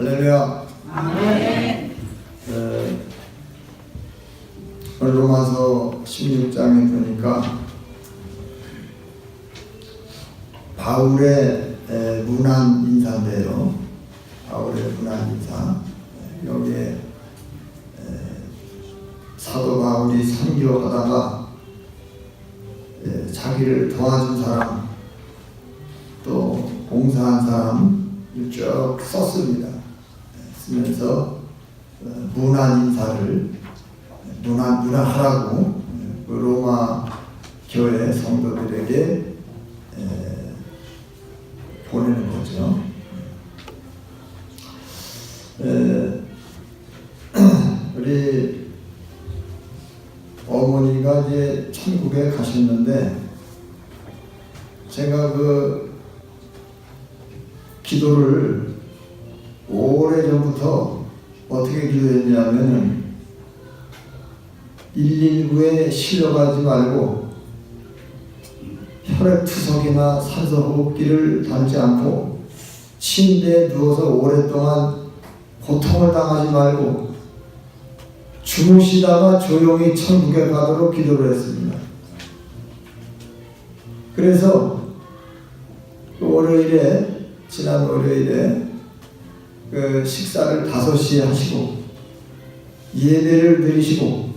할렐루야. 아멘. 오늘 로마서 16장에 보니까 바울의 문안 인사인데요. 바울의 문안 인사. 여기에 사도 바울이 선교하다가 자기를 도와준 사람, 또 봉사한 사람 쭉 썼습니다. 쓰면서 문안 인사를 문안하라고 로마 교회 성도들에게 보내는 거죠. 우리 어머니가 이제 천국에 가셨는데 제가 그 기도를 오래전부터 어떻게 기도했냐면은 119에 실려가지 말고 혈액투석이나 산소호흡기를 달지 않고 침대에 누워서 오랫동안 고통을 당하지 말고 주무시다가 조용히 천국에 가도록 기도를 했습니다. 그래서 지난 월요일에 그 식사를 5시에 하시고 예배를 드리시고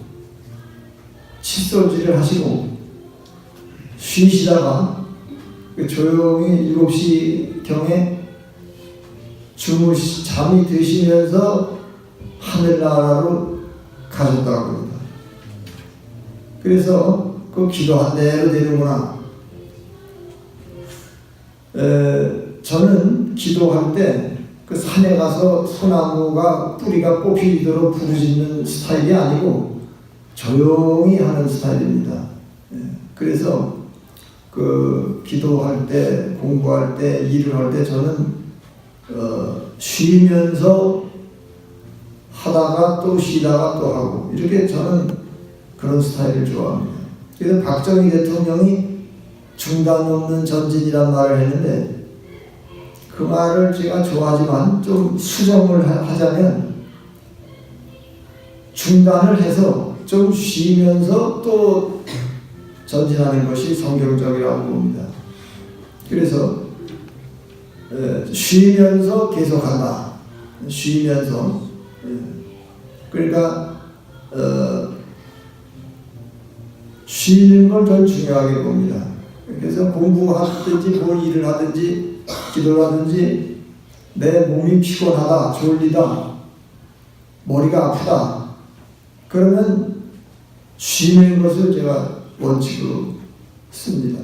칫솔질을 하시고 쉬시다가 조용히 7시경에 잠이 드시면서 하늘나라로 가셨다고 합니다. 그래서 그 기도한 대로 되는구나. 저는 기도할 때 그 산에 가서 소나무가 뿌리가 뽑히도록 부르짖는 스타일이 아니고 조용히 하는 스타일입니다. 그래서 그 기도할 때, 공부할 때, 일을 할 때 저는 쉬면서 하다가 또 쉬다가 또 하고 이렇게 저는 그런 스타일을 좋아합니다. 그래서 박정희 대통령이 중단 없는 전진이란 말을 했는데 그 말을 제가 좋아하지만 좀 수정을 하자면 중단을 해서 좀 쉬면서 또 전진하는 것이 성경적이라고 봅니다. 그래서 쉬면서 계속한다. 쉬면서 그러니까 쉬는 걸 더 중요하게 봅니다. 그래서 공부하든지 뭘 일을 하든지 기도를 하든지 내 몸이 피곤하다, 졸리다, 머리가 아프다 그러면 쉬는 것을 제가 원칙으로 씁니다.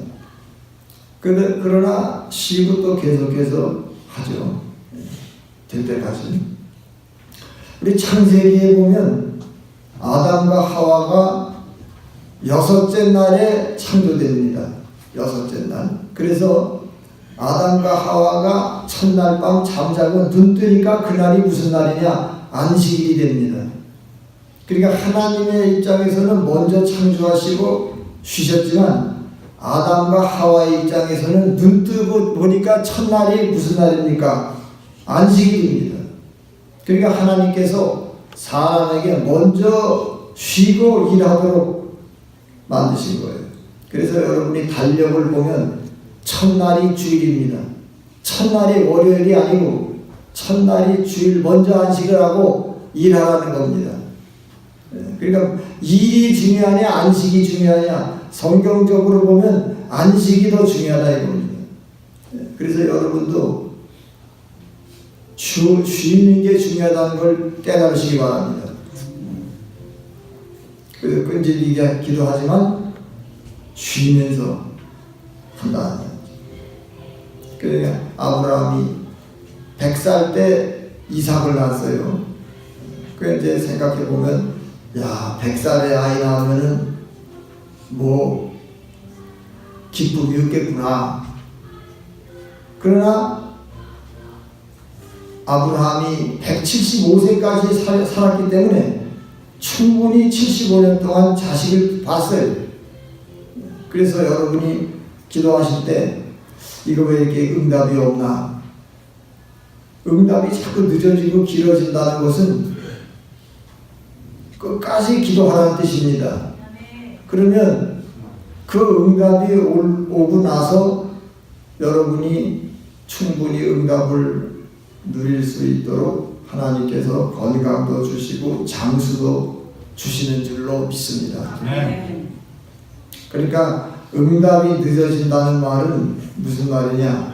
그러나 쉬고 또 계속해서 하죠. 될 때까지. 우리 창세기에 보면 아담과 하와가 6째 날에 창조됩니다. 6째 날. 그래서 아담과 하와가 첫날 밤 잠자고 눈 뜨니까 그날이 무슨 날이냐? 안식일이 됩니다. 그러니까 하나님의 입장에서는 먼저 창조하시고 쉬셨지만 아담과 하와의 입장에서는 눈 뜨고 보니까 첫날이 무슨 날입니까? 안식일입니다. 그러니까 하나님께서 사람에게 먼저 쉬고 일하도록 만드신 거예요. 그래서 여러분이 달력을 보면 첫날이 주일입니다. 첫날이 월요일이 아니고 첫날이 주일 먼저 안식을 하고 일하라는 겁니다. 그러니까 일이 중요하냐 안식이 중요하냐 성경적으로 보면 안식이 더 중요하다 이겁니다. 그래서 여러분도 쉬는 게 중요하다는 걸 깨달으시기 바랍니다. 그래서 끈질기게 기도하지만 쉬면서 한다. 그러니까 아브라함이 100살 때 이삭을 낳았어요. 그 이제 생각해 보면 야 100살에 아이 낳으면은 뭐 기쁨이 없겠구나. 그러나 아브라함이 175세까지 살았기 때문에 충분히 75년 동안 자식을 봤어요. 그래서 여러분이 기도하실 때 이거 왜 이렇게 응답이 없나? 응답이 자꾸 늦어지고 길어진다는 것은 끝까지 기도하라는 뜻입니다. 그러면 그 응답이 오고 나서 여러분이 충분히 응답을 누릴 수 있도록 하나님께서 건강도 주시고 장수도 주시는 줄로 믿습니다. 그러니까 응답이 늦어진다는 말은 무슨 말이냐?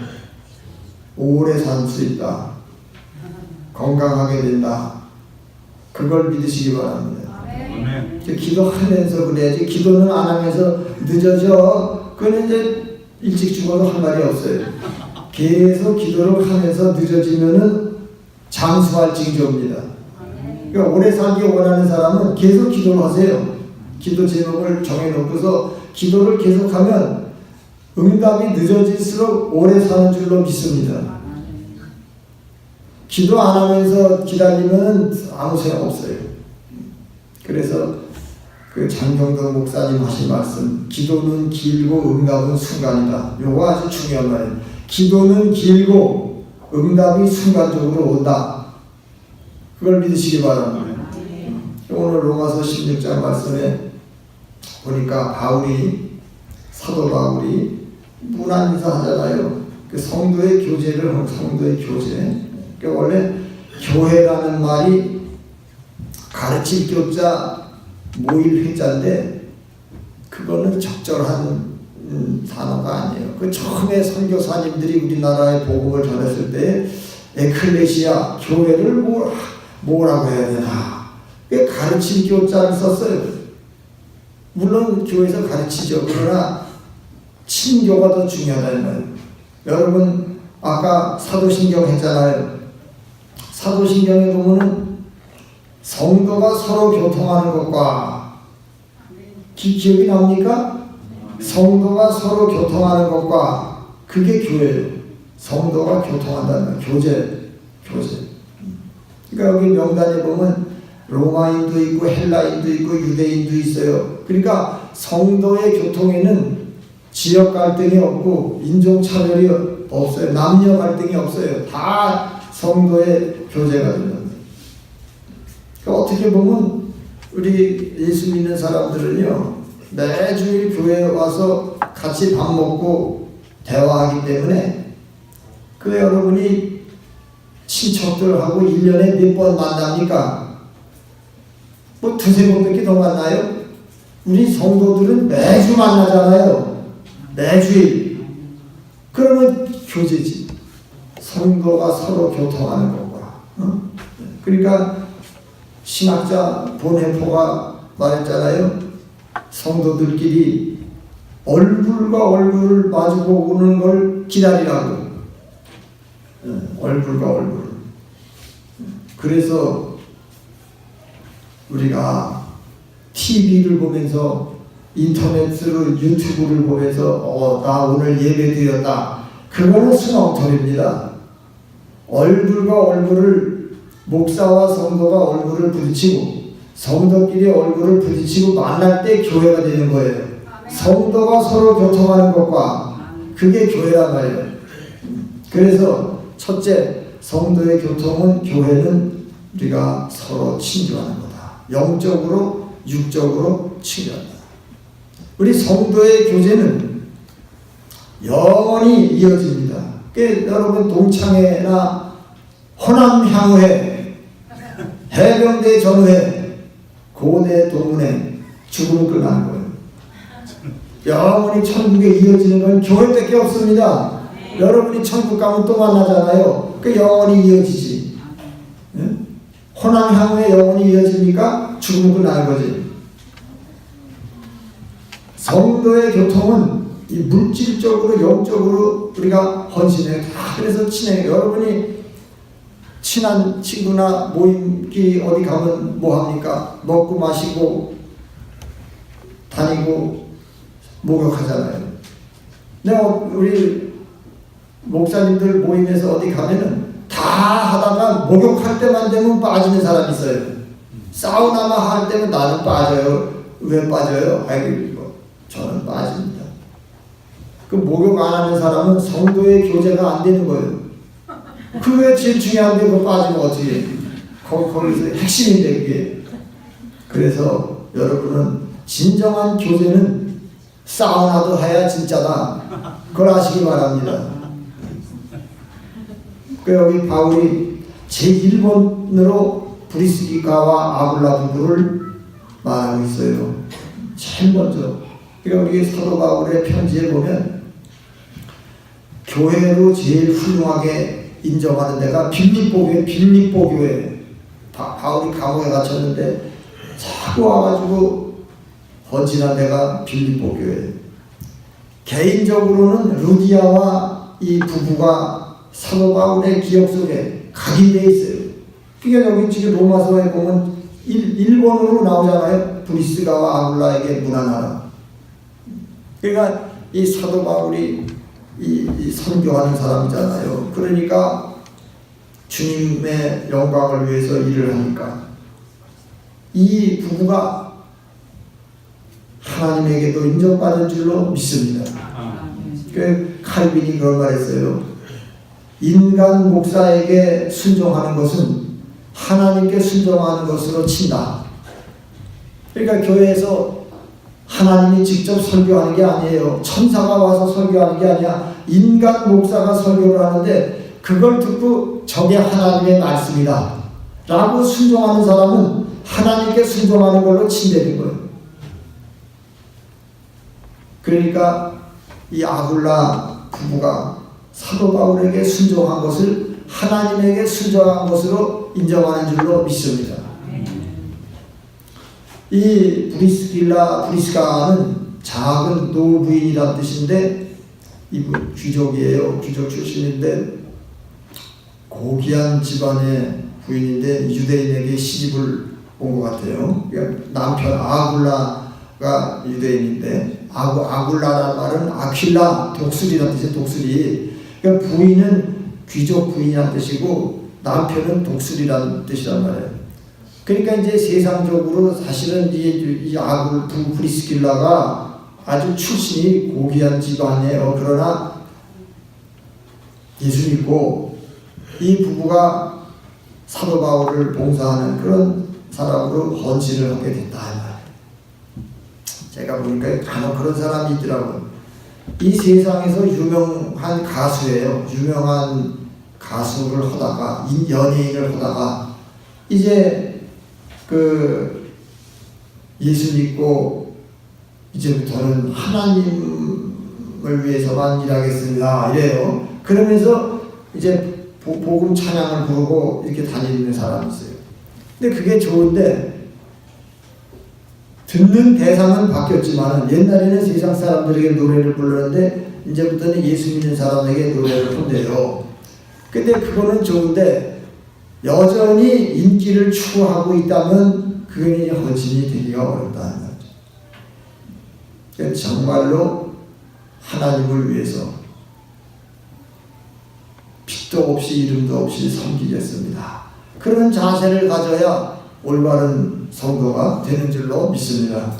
오래 살 수 있다. 건강하게 된다. 그걸 믿으시기 바랍니다. 기도하면서 그래야지. 기도는 안 하면서 늦어져. 그건 이제 일찍 죽어도 할 말이 없어요. 계속 기도를 하면서 늦어지면은 장수할 징조입니다. 그러니까 오래 살기 원하는 사람은 계속 기도를 하세요. 기도 제목을 정해놓고서 기도를 계속하면 응답이 늦어질수록 오래 사는 줄로 믿습니다. 기도 안 하면서 기다리면 아무 소용 없어요. 그래서 그 장경덕 목사님 하신 말씀, 기도는 길고 응답은 순간이다. 요거 아주 중요한 말이에요. 기도는 길고 응답이 순간적으로 온다. 그걸 믿으시기 바랍니다. 오늘 로마서 16장 말씀에 보니까 사도 바울이 문안 인사 하잖아요. 그 성도의 교제를 하는 성도의 교제. 그러니까 원래 교회라는 말이 가르칠 교자 모일 회자인데 그거는 적절한 단어가 아니에요. 그 처음에 선교사님들이 우리나라에 복음을 전했을 때 에클레시아 교회를 뭐라고 해야 되나? 그 가르칠 교자를 썼어요. 물론 교회에서 가르치죠. 그러나 친교가 더 중요하다 이 말이에요. 여러분 아까 사도신경 했잖아요. 사도신경에 보면은 성도가 서로 교통하는 것과 기억이 납니까? 성도가 서로 교통하는 것과 그게 교회예요. 성도가 교통한다는 교제. 그러니까 여기 명단에 보면 로마인도 있고 헬라인도 있고 유대인도 있어요. 그러니까 성도의 교통에는 지역 갈등이 없고 인종 차별이 없어요. 남녀 갈등이 없어요. 다 성도의 교제가 됩니다. 그러니까 어떻게 보면 우리 예수 믿는 사람들은요 매주일 교회에 와서 같이 밥 먹고 대화하기 때문에 그 여러분이 친척들하고 1년에 몇 번 만납니까? 뭐 두세 번밖에 더 만나요? 우리 성도들은 매주 만나잖아요. 매주일. 그러면 교제지. 성도가 서로 교통하는 것과. 그러니까 신학자 본해포가 말했잖아요. 성도들끼리 얼굴과 얼굴을 마주보는 걸 기다리라고. 얼굴과 얼굴. 그래서 우리가 TV를 보면서 인터넷으로 유튜브를 보면서 나 오늘 예배 드렸다. 그거는 수렁터리입니다. 얼굴과 얼굴을 목사와 성도가 얼굴을 부딪히고 성도끼리 얼굴을 부딪히고 만날 때 교회가 되는 거예요. 성도가 서로 교통하는 것과 그게 교회란 말이에요. 그래서 첫째, 성도의 교통은 교회는 우리가 서로 친교하는 거다. 영적으로 육적으로 친교한다. 우리 성도의 교제는 영원히 이어집니다. 여러분 동창회나 호남향후회, 해병대 전후회, 고대 동문회 죽음을 끝나는 거예요. 영원히 천국에 이어지는 건 교회밖에 없습니다. 여러분이 천국 가면 또 만나잖아요. 그 영원히 이어지지. 호남향후회 영원히 이어집니까? 죽음을 끝나는 거지. 성도의 교통은 이 물질적으로 영적으로 우리가 헌신해요. 다 그래서 친해요. 여러분이 친한 친구나 모임기 어디 가면 뭐합니까? 먹고 마시고 다니고 목욕하잖아요. 근데 우리 목사님들 모임에서 어디 가면은 다 하다가 목욕할 때만 되면 빠지는 사람이 있어요. 사우나만 할 때면 나는 빠져요. 왜 빠져요? 아이고 저는 빠집니다. 그 목욕 안 하는 사람은 성도의 교제가 안 되는 거예요. 그게 제일 중요한데 그거 빠지면 어떻게 해? 거기서 핵심인데 그게. 그래서 여러분은 진정한 교제는 사우나도 해야 진짜다. 그걸 아시기 바랍니다. 그 여기 바울이 제1번으로 브리스기가와 아굴라 부부를 말하고 있어요. 제일 먼저. 그러니까 우리 사도 바울의 편지에 보면 교회로 제일 훌륭하게 인정하는 데가 빌립보 교회. 바울이 감옥에 갇혔는데 자꾸 와가지고 헌신한 데가 빌립보 교회. 개인적으로는 루디아와 이 부부가 사도 바울의 기억 속에 각인되어 있어요. 그러니까 여기 지금 로마서에 보면 1번으로 나오잖아요. 브리스가와 아굴라에게 문안하라. 그러니까 이 사도 바울이 이 선교하는 사람이잖아요. 그러니까 주님의 영광을 위해서 일을 하니까 이 부부가 하나님에게도 인정받은 줄로 믿습니다. 그 칼빈이 그런 말했어요. 인간 목사에게 순종하는 것은 하나님께 순종하는 것으로 친다. 그러니까 교회에서 하나님이 직접 설교하는 게 아니에요. 천사가 와서 설교하는 게 아니야. 인간 목사가 설교를 하는데 그걸 듣고 저게 하나님의 말씀이다 라고 순종하는 사람은 하나님께 순종하는 걸로 친대는 거예요. 그러니까 이 아굴라 부부가 사도 바울에게 순종한 것을 하나님에게 순종한 것으로 인정하는 줄로 믿습니다. 이 브리스가는 작은 노부인이라는 뜻인데 이분 귀족이에요. 귀족 출신인데 고귀한 집안의 부인인데 유대인에게 시집을 온 것 같아요. 그러니까 남편 아굴라가 유대인인데 아굴라라는 말은 아퀴라 독수리라는 뜻이에요. 독수리. 그러니까 부인은 귀족 부인이라는 뜻이고 남편은 독수리라는 뜻이란 말이에요. 그러니까 이제 세상적으로 사실은 이 브리스길라가 아주 출신이 고귀한 집안이에요. 그러나 예수 믿고 이 부부가 사도 바울을 봉사하는 그런 사람으로 헌신을 하게 됐다. 제가 보니까 간혹 그런 사람이 있더라고요. 이 세상에서 유명한 가수예요. 유명한 가수를 하다가 연예인을 하다가 이제 그 예수 믿고 이제부터는 하나님을 위해서만 일하겠습니다 이래요. 그러면서 이제 복음 찬양을 부르고 이렇게 다니는 사람이 있어요. 근데 그게 좋은데 듣는 대상은 바뀌었지만 옛날에는 세상 사람들에게 노래를 불렀는데 이제부터는 예수 믿는 사람에게 노래를 부른대요. 근데 그거는 좋은데 여전히 인기를 추구하고 있다면 그게 헌신이 되기가 어렵다는 거죠. 그러니까 정말로 하나님을 위해서 빛도 없이 이름도 없이 섬기겠습니다. 그런 자세를 가져야 올바른 성도가 되는 줄로 믿습니다.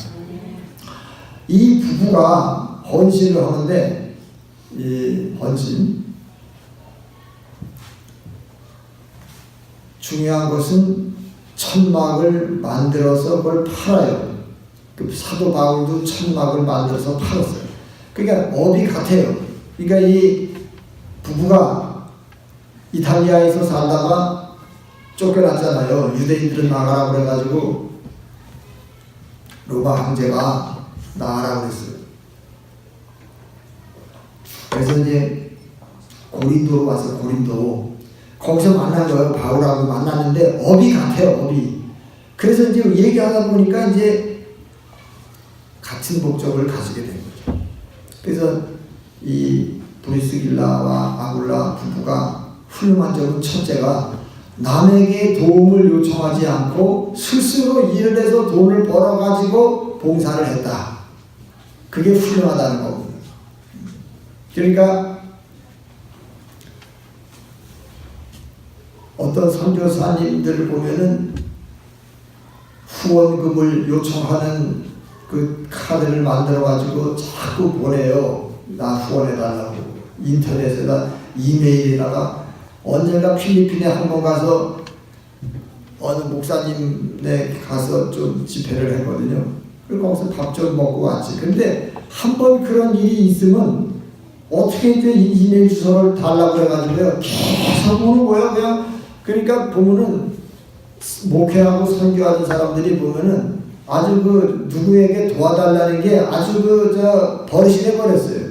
이 부부가 헌신을 하는데 이 헌신 중요한 것은 천막을 만들어서 그걸 팔아요. 그 사도 바울도 천막을 만들어서 팔았어요. 그러니까 업이 같아요. 그러니까 이 부부가 이탈리아에서 살다가 쫓겨났잖아요. 유대인들은 나가라고 그래가지고 로마 황제가 나가라고 그랬어요. 그래서 이제 고린도로 와서 고린도 거기서 만난 거예요. 바울하고 만났는데 업이 같아요. 업이. 그래서 이제 얘기하다 보니까 이제 같은 목적을 가지게 된 거죠. 그래서 이 브리스길라와 아굴라 부부가 훌륭한 점은 첫째가 남에게 도움을 요청하지 않고 스스로 일을 해서 돈을 벌어가지고 봉사를 했다. 그게 훌륭하다는 거거든요. 그러니까 어떤 선교사님들을 보면은 후원금을 요청하는 그 카드를 만들어가지고 자꾸 보내요. 나 후원해달라고. 인터넷에다 이메일에다가 언젠가 필리핀에 한번 가서 어느 목사님네 가서 좀 집회를 했거든요. 그리고 거기서 밥 좀 먹고 왔지. 근데 한 번 그런 일이 있으면 어떻게 이제 이메일 주소를 달라고 해가지고요. 계속 오는 거예요. 그냥 그러니까 보면은 목회하고 선교하는 사람들이 보면은 아주 그 누구에게 도와달라는 게 아주 버릇이 돼버렸어요.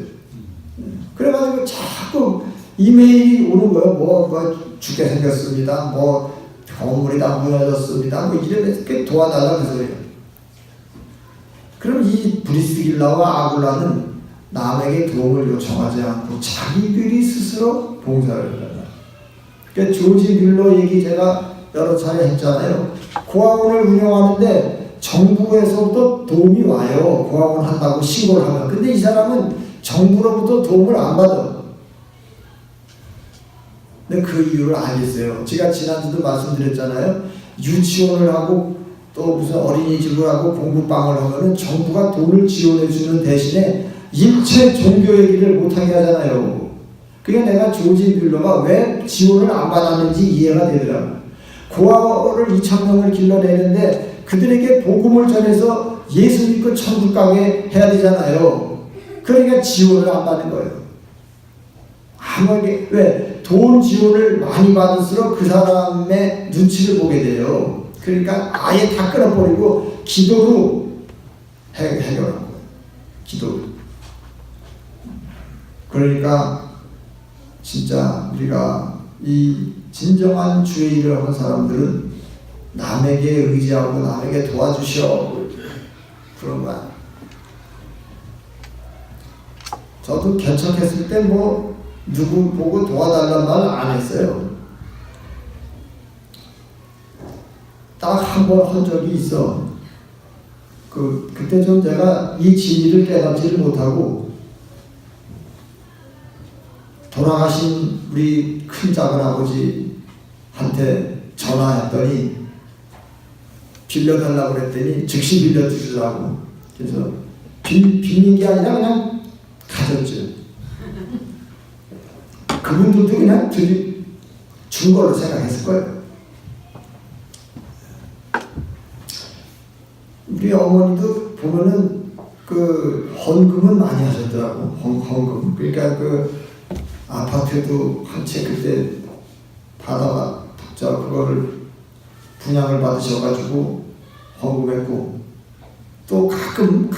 그래가지고 자꾸 이메일이 오는 거예요. 뭐 죽게 생겼습니다. 뭐 건물이 다 무너졌습니다. 뭐 이렇게 도와달라고 해서요. 그럼 이 브리스길라와 아굴라는 남에게 도움을 요청하지 않고 자기들이 스스로 봉사를 한다. 그러니까 조지 뮬러 얘기 제가 여러 차례 했잖아요. 고아원을 운영하는데 정부에서부터 도움이 와요. 고아원 한다고 신고를 하면. 근데 이 사람은 정부로부터 도움을 안 받아. 근데 그 이유를 알겠어요. 제가 지난주도 말씀드렸잖아요. 유치원을 하고 또 무슨 어린이집을 하고 공부방을 하면은 정부가 돈을 지원해 주는 대신에 일체 종교 얘기를 못하게 하잖아요. 그러니까 내가 조지 뮬러가 왜 지원을 안 받았는지 이해가 되더라고요. 고아원을 2,000명을 길러내는데 그들에게 복음을 전해서 예수 믿고 천국 가게 해야 되잖아요. 그러니까 지원을 안 받는 거예요. 아무리 왜 돈 지원을 많이 받을수록 그 사람의 눈치를 보게 돼요. 그러니까 아예 다 끊어버리고 기도로 해결하는 거예요. 기도로. 그러니까 진짜 우리가 이 진정한 주의 일을 하는 사람들은 남에게 의지하고 남에게 도와주셔 그런 거야. 저도 개척했을 때 뭐 누구 보고 도와달라는 말 안 했어요. 딱 한 번 한 적이 있어. 그때 좀 제가 이 진리를 깨닫지를 못하고 돌아가신 우리 큰 작은 아버지한테 전화했더니 빌려달라고 그랬더니 즉시 빌려주시라고. 그래서 빌린 게 아니라 그냥 가졌죠. 그분들도 그냥 준 걸로 생각했을 거예요. 우리 어머니도 보면은 그 헌금은 많이 하셨더라고. 헌금. 그러니까 그 아파트도 한 채 그때 받아가 그거를 분양을 받으셔가지고 헌금했고 또 가끔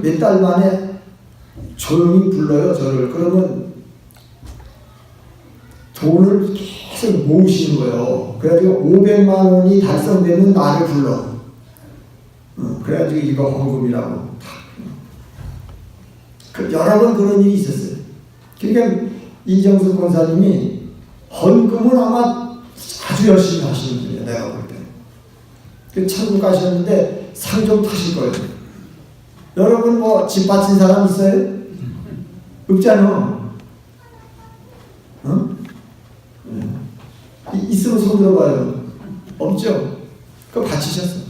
몇 달 만에 조용히 불러요 저를. 그러면 돈을 계속 모으시는 거예요. 그래가지고 500만 원이 달성되면 나를 불러. 그래가지고 이거 헌금이라고. 여러 번 그런 일이 있었어요. 그러니까 이정수 권사님이 헌금을 아마 아주 열심히 하시는 분이에요. 내가 볼 때. 천국 가셨는데 상 좀 타실 거예요. 여러분 뭐 집 바친 사람 있어요? 없잖아. 있으면 손 들어봐요. 없죠? 그거 바치셨어.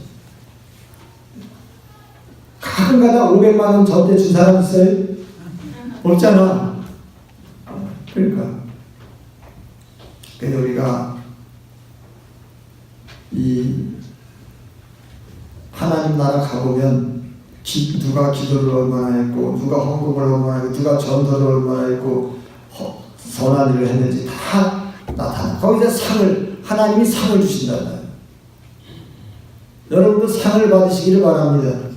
가끔가다 500만 원 전대 준 사람 있어요? 없잖아. 그러니까 우리가 이 하나님 나라 가보면 누가 기도를 얼마나 했고 누가 헌금을 얼마나 했고 누가 전도를 얼마나 했고 선한 일을 했는지 다 나타나. 거기서 상을 하나님이 상을 주신다. 여러분도 상을 받으시기를 바랍니다.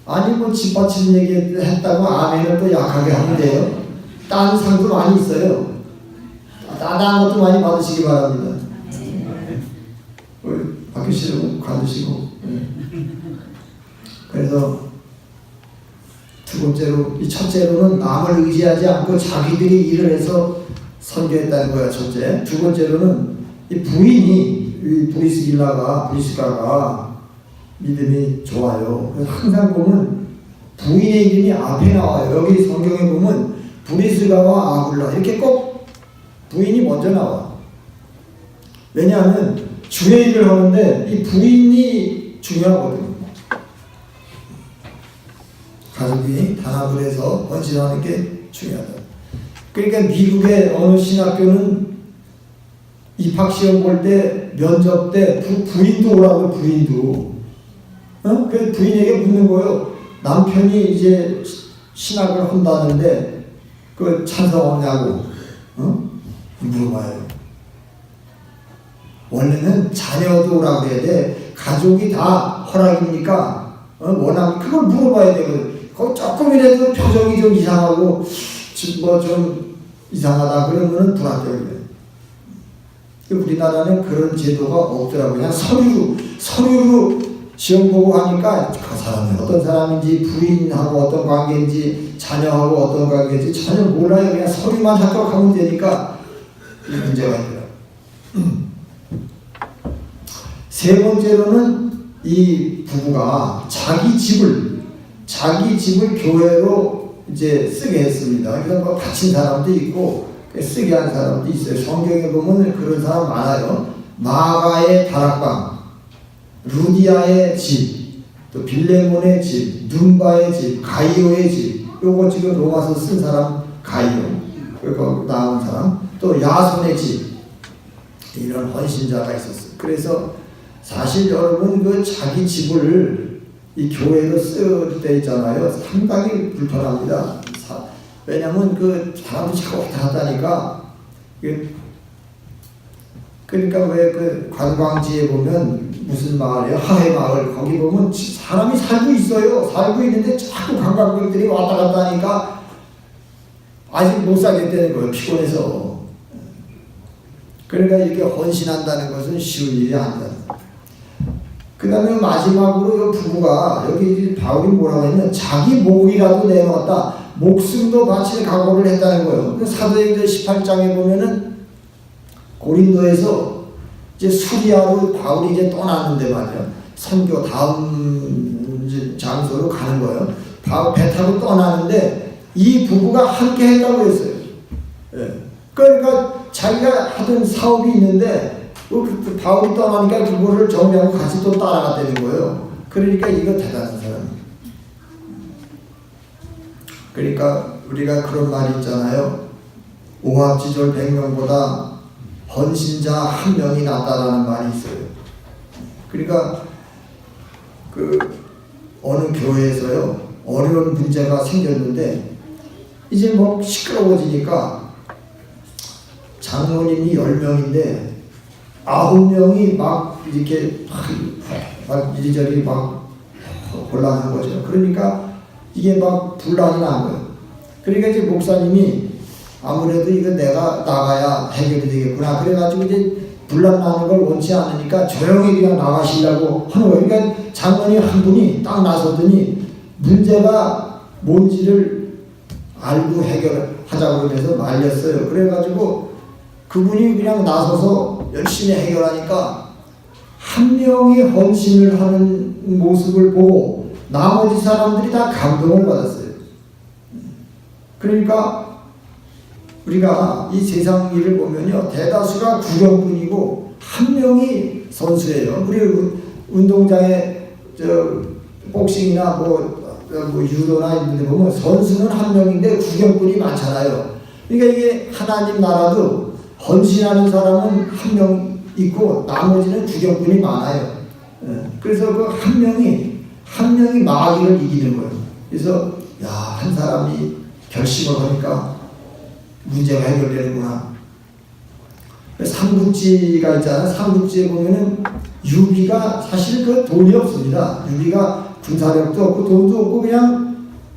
아니 뭐 집 바치는 얘기 했다고 아멘을 또 약하게 하면 돼요. 다른 상도 많이 있어요. 다른 것도 많이 받으시기 바랍니다. 받으시려고 받으시고. 그래서 두 번째로, 이 첫째로는 남을 의지하지 않고 자기들이 일을 해서 선교했다는 거야. 첫째. 두 번째로는 이 부인이 이 브리스가가 믿음이 좋아요. 항상 보면 부인의 이름이 앞에 나와요. 여기 성경에 보면 브리스가와 아굴라 이렇게 꼭 부인이 먼저 나와. 왜냐하면 주의 일을 하는데 이 부인이 중요하거든요. 가족이 단합을 해서 헌신하는 게 중요하다. 그러니까 미국의 어느 신학교는 입학시험 볼 때 면접 때 부인도 오라고 부인도. 그 부인에게 묻는 거예요. 남편이 이제 신학을 한다는데 그 찬성하냐고. 물어봐요. 원래는 자녀도 오라고 해야 돼. 가족이 다 허락입니까? 워낙 그걸 물어봐야 되거든. 거기 조금이라도 표정이 좀 이상하고 뭐 좀 이상하다 그러면은 불합격이에요. 우리나라는 그런 제도가 없더라고요. 그냥 서류로 시험 보고 하니까 그 사람이 어떤 사람인지 부인하고 어떤 관계인지 자녀하고 어떤 관계인지 전혀 몰라요. 그냥 서류만 합격하면 되니까 이 문제가 있더라고요. 세 번째로는 이 부부가 자기 집을 교회로 이제 쓰게 했습니다. 그래서 뭐 바친 사람도 있고 쓰게 한 사람도 있어요. 성경에 보면 그런 사람 많아요. 마가의 다락방, 루디아의 집, 또 빌레몬의 집, 눈바의 집, 가이오의 집. 요거 지금 로마서 쓴 사람 가이오. 거기 나온 사람. 또 야손의 집. 이런 헌신자가 있었어요. 그래서 사실 여러분 그 자기 집을 이 교회로 쓸 때 있잖아요. 상당히 불편합니다. 왜냐면 그 사람이 자꾸 왔다 갔다 하니까. 그러니까 왜 그 관광지에 보면 무슨 마을이에요? 하회마을. 거기 보면 사람이 살고 있어요. 살고 있는데 자꾸 관광객들이 왔다 갔다 하니까 아직 못 살겠다는 거예요. 피곤해서. 그러니까 이렇게 헌신한다는 것은 쉬운 일이 아니다. 그 다음에 마지막으로 이 부부가 여기 바울이 뭐라고 했냐면 자기 목이라도 내놓았다. 목숨도 바칠 각오를 했다는 거예요. 사도행전 18장에 보면은 고린도에서 이제 수리아로 바울이 이제 떠났는데 말이야. 선교 다음 장소로 가는 거예요. 배 타고 떠나는데 이 부부가 함께 했다고 했어요. 예. 그러니까 자기가 하던 사업이 있는데 그 바울이 떠나니까 그거를 정리하고 같이 또 따라갔다는 거예요. 그러니까 이거 대단한 사람이에요. 그러니까 우리가 그런 말이 있잖아요. 오합지졸 100명보다 헌신자 한 명이 낫다라는 말이 있어요. 그러니까 그 어느 교회에서요 어려운 문제가 생겼는데 이제 뭐 시끄러워지니까 장로님이 10명인데 9명이 막 이렇게 막 이리저리 막 곤란한 거죠. 그러니까 이게 막 분란이 난 거예요. 그러니까 이제 목사님이 아무래도 이거 내가 나가야 해결이 되겠구나. 그래가지고 이제 분란 나는 걸 원치 않으니까 조용히 그냥 나가시려고 하는 거예요. 그러니까 장로님 한 분이 딱 나서더니 문제가 뭔지를 알고 해결하자고 그래서 말렸어요. 그래가지고 그분이 그냥 나서서 열심히 해결하니까 한 명이 헌신을 하는 모습을 보고 나머지 사람들이 다 감동을 받았어요. 그러니까 우리가 이 세상 일을 보면요 대다수가 구경꾼이고 한 명이 선수예요. 우리 운동장에 복싱이나 뭐 유도나 있는데 보면 선수는 한 명인데 구경꾼이 많잖아요. 그러니까 이게 하나님 나라도 헌신하는 사람은 한 명 있고 나머지는 구경꾼이 많아요. 그래서 그 한 명이 마귀를 이기는 거예요. 그래서 야, 한 사람이 결심을 하니까 문제가 해결되는구나. 삼국지가 있잖아요. 삼국지에 보면은 유비가 사실 그 돈이 없습니다. 유비가 군사력도 없고 돈도 없고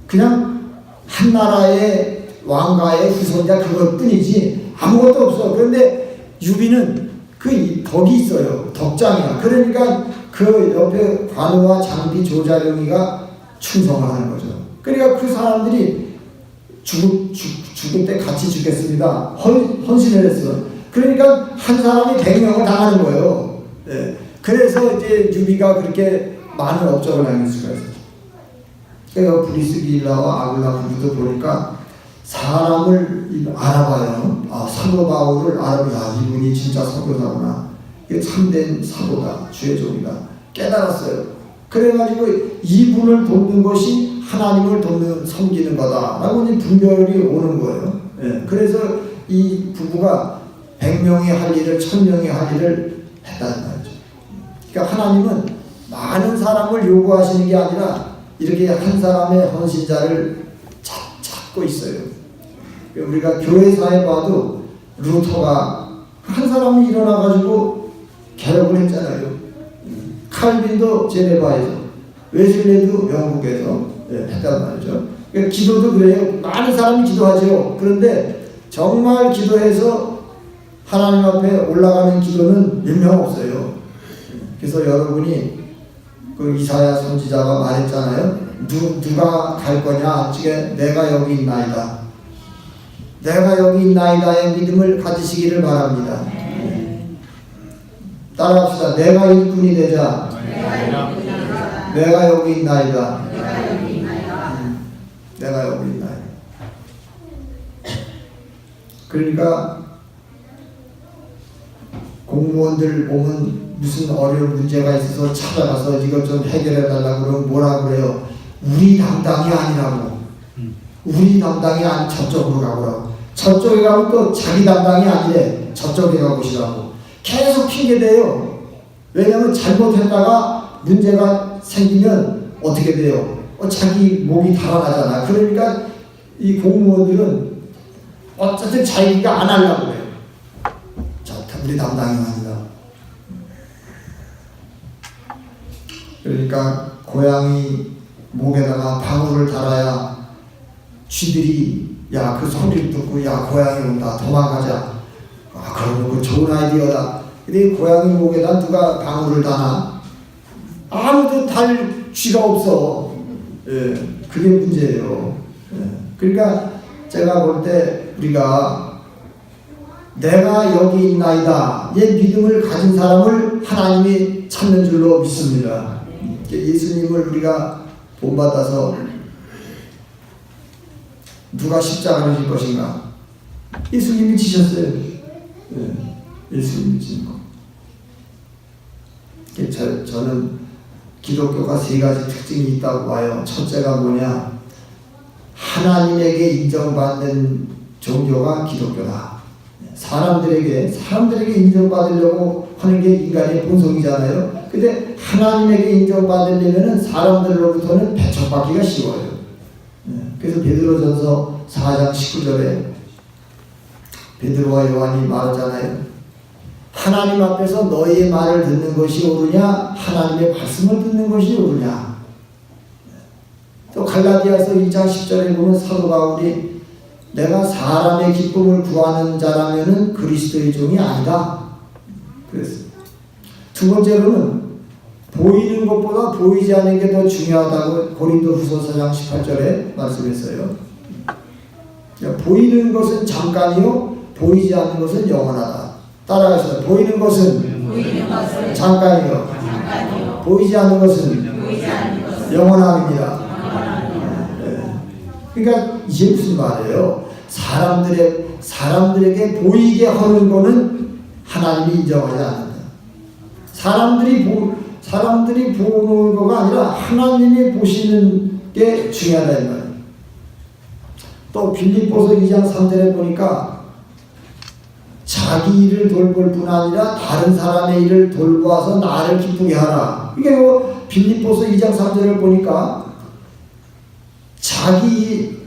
그냥 한 나라의 왕가의 후손자 그것뿐이지 아무것도 없어. 그런데 유비는 그 덕이 있어요. 덕장이야. 그러니까 그 옆에 관우와 장비 조자룡이가 충성을 하는 거죠. 그러니까 그 사람들이 죽을 때 같이 죽겠습니다. 헌신을 했어. 그러니까 한 사람이 100명을 당하는 거예요. 네. 그래서 이제 유비가 그렇게 많은 업적을 남길 수가 있어요. 그러니까 브리스길라와 아굴라 부부도 보니까 사람을 알아봐요. 아, 사도 바울을 알아봐야 이분이 진짜 사도다구나. 이게 참된 사도다. 주의 종이다. 깨달았어요. 그래가지고 이분을 돕는 것이 하나님을 돕는 섬기는 거다라고 분별이 오는 거예요. 예, 그래서 이 부부가 100명이 할 일을 1000명이 할 일을 했다는 말이죠. 그러니까 하나님은 많은 사람을 요구하시는 게 아니라 이렇게 한 사람의 헌신자를 찾고 있어요. 우리가 교회사에 봐도 루터가 한 사람이 일어나가지고 개혁을 했잖아요. 칼빈도 제네바에서, 웨슬레도 영국에서 했단 말이죠. 그러니까 기도도 그래요. 많은 사람이 기도하죠. 그런데 정말 기도해서 하나님 앞에 올라가는 기도는 몇 명 없어요. 그래서 여러분이 그 이사야 선지자가 말했잖아요. 누가 갈 거냐? 지금 내가 여기 있나이다. 내가 여기 있나이다의 믿음을 가지시기를 바랍니다. 따라합시다. 내가 일꾼이 되자. 내가 여기 있나이다. 내가 여기 있나이다. 그러니까 공무원들 보면 무슨 어려운 문제가 있어서 찾아가서 이것 좀 해결해 달라고 그러면 뭐라 그래요? 우리 담당이 아니라고. 우리 담당이 아니 저쪽으로 가보라고. 저쪽에 가면 또 자기 담당이 아니래. 저쪽에 가보시라고. 계속 핑계대요. 왜냐하면 잘못했다가 문제가 생기면 어떻게 돼요? 자기 목이 달아나잖아. 그러니까 이 공무원들은 어쨌든 자기가 안 하려고 해요. 우리 담당이 아니다. 그러니까 고양이 목에다가 방울을 달아야 쥐들이 야 그 소리를 듣고 야 고양이 온다 도망가자. 그러면 그 좋은 아이디어다. 근데 고양이 목에다 누가 방울을 다나? 아무도 달 쥐가 없어. 예, 그게 문제예요. 예. 그러니까 제가 볼 때 우리가 내가 여기 있나이다. 이 믿음을 가진 사람을 하나님이 찾는 줄로 믿습니다. 예수님을 우리가 본받아서 누가 십자가를 질 것인가? 예수님이 지셨어요. 네, 예수님이 진 거. 저는 기독교가 세 가지 특징이 있다고 봐요. 첫째가 뭐냐? 하나님에게 인정받는 종교가 기독교다. 사람들에게 인정받으려고 하는 게 인간의 본성이잖아요. 근데 하나님에게 인정받으려면 사람들로부터는 배척받기가 쉬워요. 그래서 베드로전서 4장 19절에 베드로와 요한이 말하잖아요. 하나님 앞에서 너희의 말을 듣는 것이 옳으냐? 하나님의 말씀을 듣는 것이 옳으냐? 또 갈라디아서 2장 10절에 보면 사도 바울이 내가 사람의 기쁨을 구하는 자라면은 그리스도의 종이 아니다. 그랬어요. 두 번째로는 보이는 것보다 보이지 않는 게 더 중요하다고 고린도후서 4장 18절에 말씀했어요. 보이는 것은 잠깐이요, 보이지 않는 것은 영원하다. 따라가시다. 보이는 것은 잠깐이요, 보이지 않는 것은 영원합니다. 그러니까 이게 무슨 말이에요? 사람들에게 보이게 하는 거는 하나님이 인정하지 않는다. 사람들이 보는 거가 아니라 하나님이 보시는 게 중요하다 이 말이에요. 또 빌립보서 2장 3절에 보니까 자기 일을 돌볼 뿐 아니라 다른 사람의 일을 돌보아서 나를 기쁘게 하라. 이게 뭐 빌립보서 2장 3절을 보니까 자기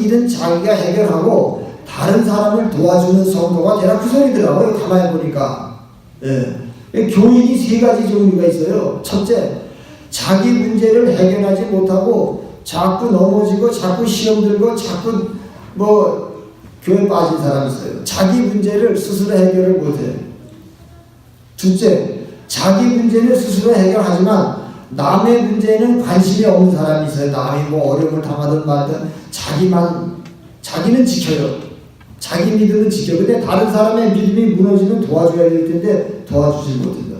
일은 자기가 해결하고 다른 사람을 도와주는 성도가 되라 그 소리더라고요. 가만히 보니까. 예. 교인이 세 가지 종류가 있어요. 첫째, 자기 문제를 해결하지 못하고 자꾸 넘어지고 자꾸 시험 들고 자꾸 교회 빠진 사람이 있어요. 자기 문제를 스스로 해결을 못해요. 둘째, 자기 문제는 스스로 해결하지만 남의 문제에는 관심이 없는 사람이 있어요. 남이 어려움을 당하든 말든 자기는 지켜요. 자기 믿음은 지켜. 근데 다른 사람의 믿음이 무너지면 도와줘야 될 텐데 도와주지 못한다.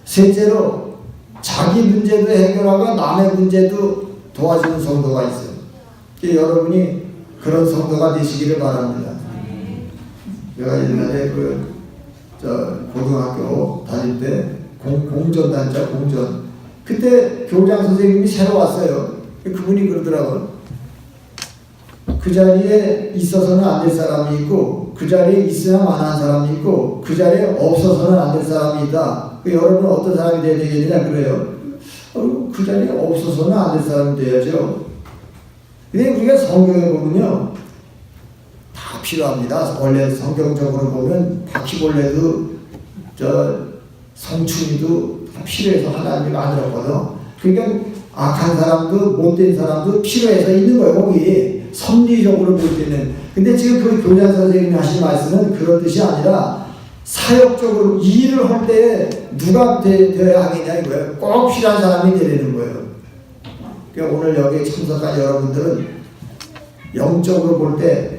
셋째로 자기 문제도 해결하고 남의 문제도 도와주는 성도가 있어요. 여러분이 그런 성도가 되시기를 바랍니다. 제가 옛날에 고등학교 다닐 때 공전단자 공전. 그때 교장 선생님이 새로 왔어요. 그분이 그러더라고요. 그 자리에 있어서는 안 될 사람이 있고 그 자리에 있어야만 하는 사람이 있고 그 자리에 없어서는 안 될 사람이 있다. 여러분은 어떤 사람이 돼야 되겠느냐 그래요. 그 자리에 없어서는 안 될 사람이 돼야죠. 근데 우리가 성경에 보면요 다 필요합니다. 원래 성경적으로 보면 바퀴벌레도 성충이도 다 필요해서 하나님이 만들었거든. 그러니까 악한 사람도 못된 사람도 필요해서 있는 거예요. 거기 섭리적으로 볼 때는. 근데 지금 그 교장 선생님이 하신 말씀은 그런 뜻이 아니라 사역적으로 일을 할 때 누가 되어야 하겠냐 이거예요. 꼭 필요한 사람이 되는 거예요. 그러니까 오늘 여기에 참석한 여러분들은 영적으로 볼 때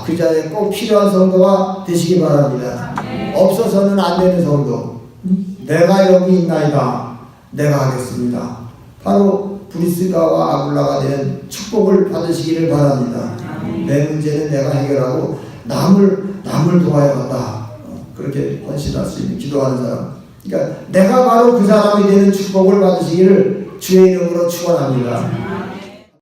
그 자리에 꼭 필요한 성도가 되시기 바랍니다. 없어서는 안 되는 성도. 내가 여기 있나이다. 내가 하겠습니다. 바로 브리스가와 아굴라가 된 축복을 받으시기를 바랍니다. 내 문제는 내가 해결하고 남을 도와야겠다. 그렇게 헌신할 수 있는 기도하는 사람. 그러니까 내가 바로 그 사람이 되는 축복을 받으시기를 주의 이름으로 축원합니다.